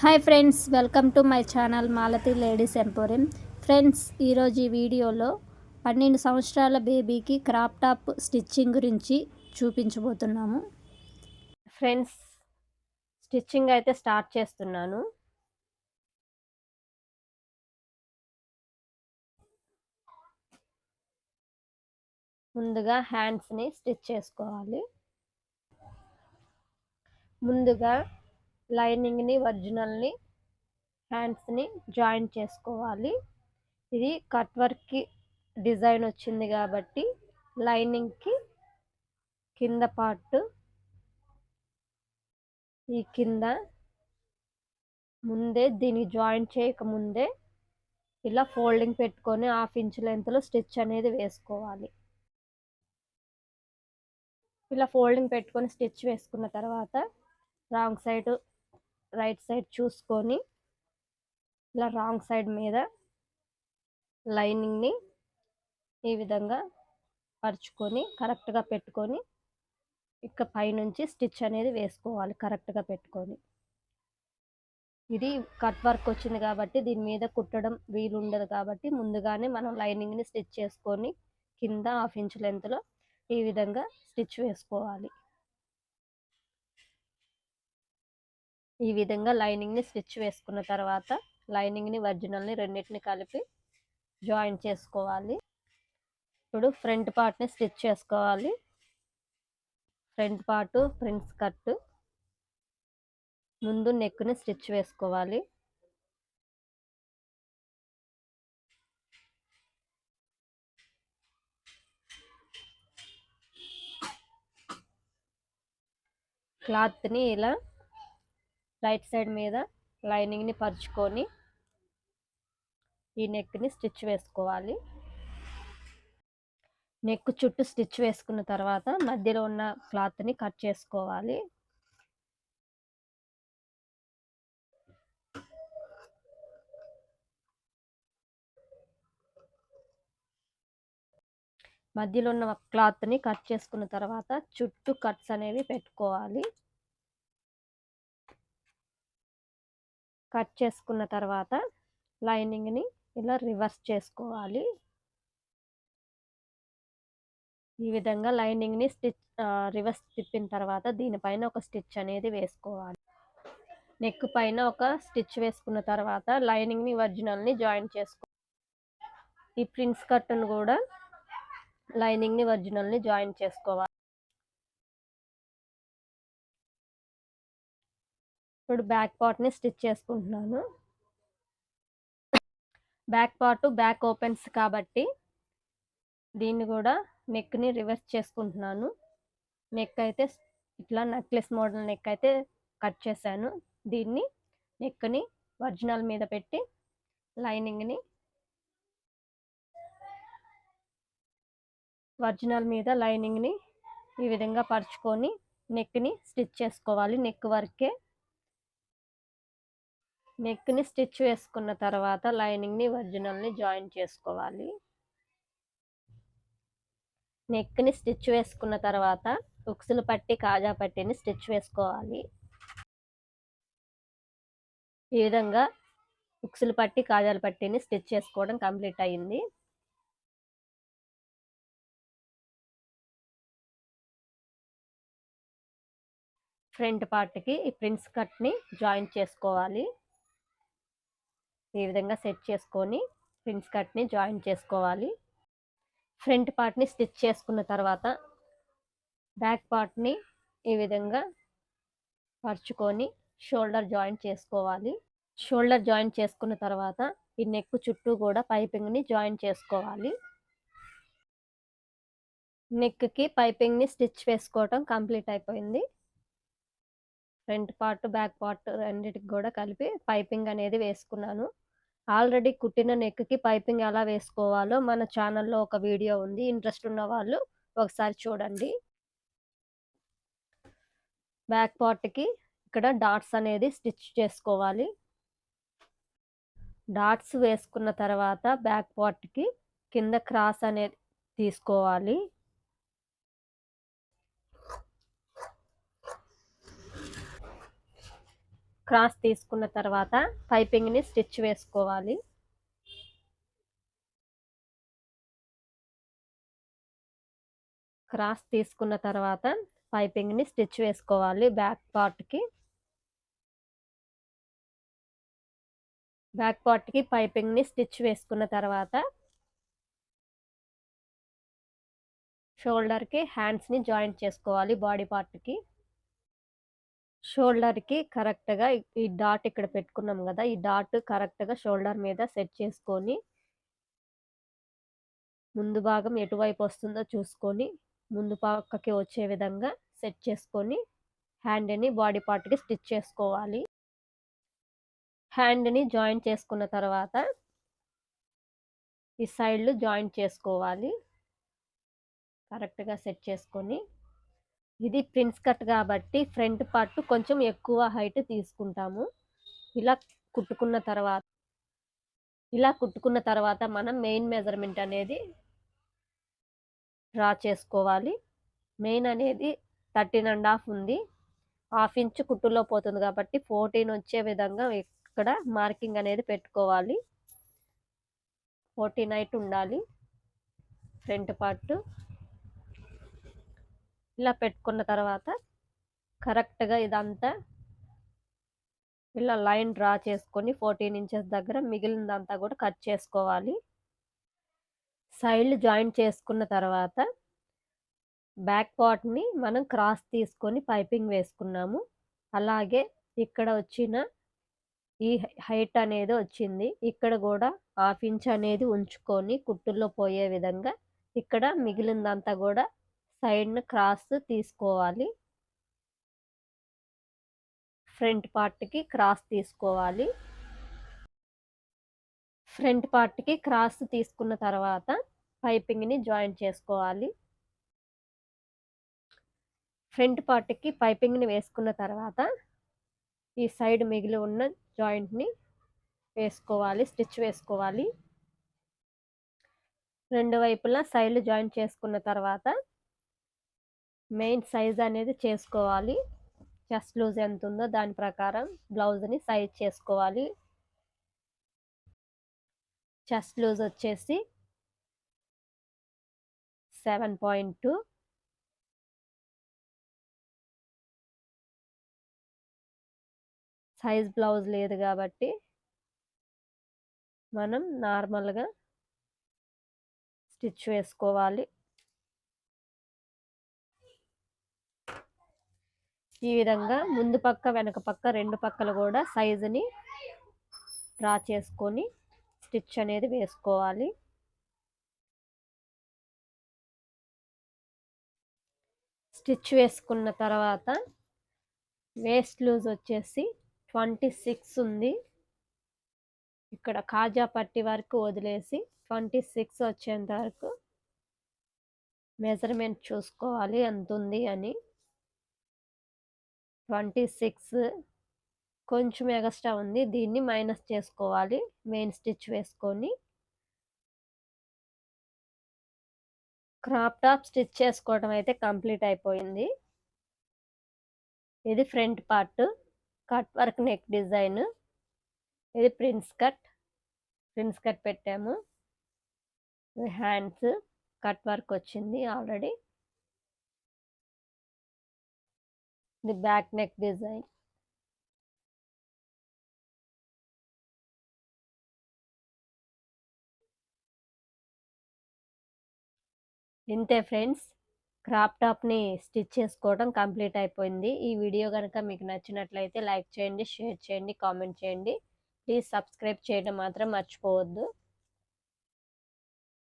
Hi friends, welcome to my channel Malathi ladies emporium. Friends, ఈరోజు ఈ వీడియోలో 12 సంవత్సరాల బేబీకి క్రాప్ టాప్ స్టిచ్చింగ్ గురించి చూపించబోతున్నాము. ఫ్రెండ్స్, స్టిచ్చింగ్ అయితే స్టార్ట్ చేస్తున్నాను. ముందుగా హ్యాండ్స్ని స్టిచ్ చేసుకోవాలి. ముందుగా లైనింగ్ని ఒరిజినల్ని హ్యాండ్స్ని జాయిన్ చేసుకోవాలి. ఇది కట్ వర్క్కి డిజైన్ వచ్చింది కాబట్టి లైనింగ్కి కింద పార్ట్ ఈ కింద ముందే దీన్ని జాయిన్ చేయకముందే ఇలా ఫోల్డింగ్ పెట్టుకొని 1/2 ఇంచ్ లెంత్లో స్టిచ్ అనేది వేసుకోవాలి. ఇలా ఫోల్డింగ్ పెట్టుకొని స్టిచ్ వేసుకున్న తర్వాత రాంగ్ సైడ్ రైట్ సైడ్ చూసుకొని ఇలా రాంగ్ సైడ్ మీద లైనింగ్ని ఈ విధంగా పరుచుకొని కరెక్ట్గా పెట్టుకొని ఇక పైనుంచి స్టిచ్ అనేది వేసుకోవాలి కరెక్ట్గా పెట్టుకొని. ఇది కట్ వర్క్ వచ్చింది కాబట్టి దీని మీద కుట్టడం వీలు ఉండదు కాబట్టి ముందుగానే మనం లైనింగ్ని స్టిచ్ చేసుకొని కింద 1/2 ఇంచ్ లెంత్లో ఈ విధంగా స్టిచ్ వేసుకోవాలి. ఈ విధంగా లైనింగ్ని స్టిచ్ వేసుకున్న తర్వాత లైనింగ్ని ఒరిజినల్ని రెండింటిని కలిపి జాయిన్ చేసుకోవాలి. ఇప్పుడు ఫ్రంట్ పార్ట్ని స్టిచ్ చేసుకోవాలి. Front part prince cut. ముందు నెక్ని స్టిచ్ వేసుకోవాలి. క్లాత్ని ఇలా రైట్ సైడ్ మీద లైనింగ్ని పరుచుకొని ఈ నెక్ని స్టిచ్ వేసుకోవాలి. నెక్ చుట్టూ స్టిచ్ వేసుకున్న తర్వాత మధ్యలో ఉన్న క్లాత్ని కట్ చేసుకోవాలి. మధ్యలో ఉన్న క్లాత్ని కట్ చేసుకున్న తర్వాత చుట్టూ కట్స్ అనేవి పెట్టుకోవాలి. కట్ చేసుకున్న తర్వాత లైనింగ్ని ఇలా రివర్స్ చేసుకోవాలి. ఈ విధంగా లైనింగ్ని రివర్స్ తిప్పిన తర్వాత దీనిపైన ఒక స్టిచ్ అనేది వేసుకోవాలి. నెక్ పైన ఒక స్టిచ్ వేసుకున్న తర్వాత లైనింగ్ని ఒరిజినల్ని జాయిన్ చేసుకోవాలి. ఈ ప్రిన్స్ కట్ను కూడా లైనింగ్ని ఒరిజినల్ని జాయిన్ చేసుకోవాలి. ఇప్పుడు బ్యాక్ పార్ట్ని స్టిచ్ చేసుకుంటున్నాను. బ్యాక్ పార్ట్ బ్యాక్ ఓపెన్స్ కాబట్టి దీన్ని కూడా నెక్ని రివర్స్ చేసుకుంటున్నాను. నెక్ అయితే ఇట్లా నెక్లెస్ మోడల్ నెక్ అయితే కట్ చేశాను. దీన్ని నెక్ని ఒరిజినల్ మీద పెట్టి లైనింగ్ని ఒరిజినల్ మీద లైనింగ్ని ఈ విధంగా పరుచుకొని నెక్ని స్టిచ్ చేసుకోవాలి. నెక్ వరకే నెక్ని స్టిచ్ వేసుకున్న తర్వాత లైనింగ్ని ఒరిజినల్ని జాయిన్ చేసుకోవాలి. నెక్ని స్టిచ్ వేసుకున్న తర్వాత ఉక్సులు పట్టి కాజా పట్టిని స్టిచ్ వేసుకోవాలి. ఈ విధంగా ఉక్సులు పట్టి కాజాల పట్టిని స్టిచ్ చేసుకోవడం కంప్లీట్ అయింది. ఫ్రంట్ పార్ట్కి ఈ ప్రిన్స్ కట్ని జాయిన్ చేసుకోవాలి. ఈ విధంగా సెట్ చేసుకొని ప్రిన్స్ కట్ని జాయిన్ చేసుకోవాలి. ఫ్రంట్ పార్ట్ని స్టిచ్ చేసుకున్న తర్వాత బ్యాక్ పార్ట్ని ఈ విధంగా పరుచుకొని షోల్డర్ జాయిన్ చేసుకోవాలి. షోల్డర్ జాయిన్ చేసుకున్న తర్వాత ఈ నెక్ చుట్టూ కూడా పైపింగ్ని జాయిన్ చేసుకోవాలి. నెక్కి పైపింగ్ని స్టిచ్ వేసుకోవటం కంప్లీట్ అయిపోయింది. ఫ్రంట్ పార్ట్ బ్యాక్ పార్ట్ రెండింటికి కూడా కలిపి పైపింగ్ అనేది వేసుకున్నాను. ఆల్రెడీ కుట్టిన నెక్కి పైపింగ్ ఎలా వేసుకోవాలో మన ఛానల్లో ఒక వీడియో ఉంది. ఇంట్రెస్ట్ ఉన్న వాళ్ళు ఒకసారి చూడండి. బ్యాక్ పార్ట్కి ఇక్కడ డాట్స్ అనేది స్టిచ్ చేసుకోవాలి. డాట్స్ వేసుకున్న తర్వాత బ్యాక్ పార్ట్కి కింద క్రాస్ అనేది తీసుకోవాలి. క్రాస్ తీసుకున్న తర్వాత పైపింగ్ని స్టిచ్ వేసుకోవాలి. క్రాస్ తీసుకున్న తర్వాత పైపింగ్ని స్టిచ్ వేసుకోవాలి. బ్యాక్ పార్ట్కి పైపింగ్ని స్టిచ్ వేసుకున్న తర్వాత షోల్డర్కి హ్యాండ్స్ని జాయింట్ చేసుకోవాలి. బాడీ పార్ట్కి షోల్డర్కి కరెక్ట్గా ఈ డాట్ ఇక్కడ పెట్టుకున్నాం కదా, ఈ డాట్ కరెక్ట్గా షోల్డర్ మీద సెట్ చేసుకొని ముందు భాగం ఎటువైపు వస్తుందో చూసుకొని ముందు పక్కకి వచ్చే విధంగా సెట్ చేసుకొని హ్యాండ్ని బాడీ పార్ట్కి స్టిచ్ చేసుకోవాలి. హ్యాండ్ని జాయింట్ చేసుకున్న తర్వాత ఈ సైడ్లు జాయింట్ చేసుకోవాలి. కరెక్ట్గా సెట్ చేసుకొని, ఇది ప్రిన్స్ కట్ కాబట్టి ఫ్రంట్ పార్ట్ కొంచెం ఎక్కువ హైట్ తీసుకుంటాము. ఇలా కుట్టుకున్న తర్వాత మనం మెయిన్ మెజర్మెంట్ అనేది డ్రా చేసుకోవాలి. మెయిన్ అనేది 13.5 ఉంది. 1/2 ఇంచ్ కుట్టులో పోతుంది కాబట్టి 14 వచ్చే విధంగా ఇక్కడ మార్కింగ్ అనేది పెట్టుకోవాలి. 14 హైట్ ఉండాలి ఫ్రంట్ పార్ట్. ఇలా పెట్టుకున్న తర్వాత కరెక్ట్గా ఇదంతా ఇలా లైన్ డ్రా చేసుకొని 14 ఇంచెస్ దగ్గర మిగిలినదంతా కూడా కట్ చేసుకోవాలి. సైడ్లు జాయింట్ చేసుకున్న తర్వాత బ్యాక్ పార్ట్ని మనం క్రాస్ తీసుకొని పైపింగ్ వేసుకున్నాము. అలాగే ఇక్కడ వచ్చిన ఈ హైట్ అనేది వచ్చింది. ఇక్కడ కూడా 1/2 ఇంచ్ అనేది ఉంచుకొని కుట్టుల్లో పోయే విధంగా ఇక్కడ మిగిలిందంతా కూడా సైడ్ను క్రాస్ తీసుకోవాలి. ఫ్రంట్ పార్ట్కి క్రాస్ తీసుకోవాలి. ఫ్రంట్ పార్ట్కి క్రాస్ తీసుకున్న తర్వాత పైపింగ్ని జాయింట్ చేసుకోవాలి. ఫ్రంట్ పార్ట్కి పైపింగ్ని వేసుకున్న తర్వాత ఈ సైడ్ మిగిలి ఉన్న జాయింట్ని వేసుకోవాలి, స్టిచ్ వేసుకోవాలి. రెండు వైపులా సైడ్లు జాయింట్ చేసుకున్న తర్వాత మెయిన్ సైజ్ అనేది చేసుకోవాలి. చెస్ట్ లూజ్ ఎంత ఉందో దాని ప్రకారం బ్లౌజ్ని సైజ్ చేసుకోవాలి. చెస్ట్ లూజ్ వచ్చేసి 7.2, సైజ్ బ్లౌజ్ లేదు కాబట్టి మనం నార్మల్గా స్టిచ్ వేసుకోవాలి. ఈ విధంగా ముందు పక్క వెనక పక్క రెండు పక్కలు కూడా సైజుని డ్రా చేసుకొని స్టిచ్ అనేది వేసుకోవాలి. స్టిచ్ వేసుకున్న తర్వాత వేస్ట్ లూజ్ వచ్చేసి 26 ఉంది. ఇక్కడ కాజా పట్టి వరకు వదిలేసి 26 వచ్చేంత వరకు మెజర్మెంట్ చూసుకోవాలి ఎంత ఉంది అని. 26 కొంచెం ఎక్స్ట్రా ఉంది, దీన్ని మైనస్ చేసుకోవాలి. మెయిన్ స్టిచ్ వేసుకొని క్రాప్ టాప్ స్టిచ్ చేసుకోవడం అయితే కంప్లీట్ అయిపోయింది. ఇది front part cut work neck design. ఇది ప్రిన్స్ కట్ పెట్టాము. హ్యాండ్స్ కట్ వర్క్ వచ్చింది ఆల్రెడీ. ఇది బ్యాక్ నెక్ డిజైన్. ఇంతే ఫ్రెండ్స్, క్రాప్ టాప్ని స్టిచ్ చేసుకోవడం కంప్లీట్ అయిపోయింది. ఈ వీడియో కనుక మీకు నచ్చినట్లయితే లైక్ చేయండి, షేర్ చేయండి, కామెంట్ చేయండి. ప్లీజ్ సబ్స్క్రైబ్ చేయడం మాత్రం మర్చిపోవద్దు.